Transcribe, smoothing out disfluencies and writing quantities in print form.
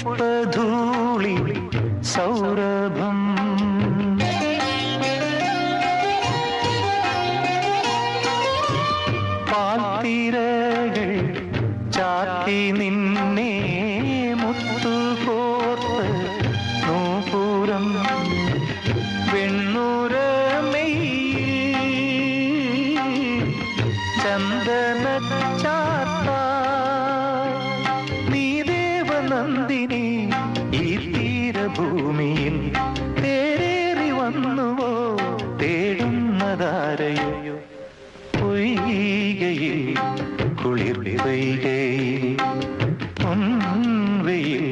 പുഷ്പധൂളി സൗരഭം പാൽത്തിരകൾ ചാത്തി നിന്നെ മുത്തുകോർത്ത് നൂപുരം വെണ്ണൂരമെയിൽ ചന്ദന ചാത്ത നീ ദേവനന്ദിനി ഈ തീരഭൂമിയിൽ തേരേറി വന്നുവോ തേടുന്നതാരയോ പൊയ്കയിൽ കുളിർ വൈകയിൽ പൊൻവെയിൽ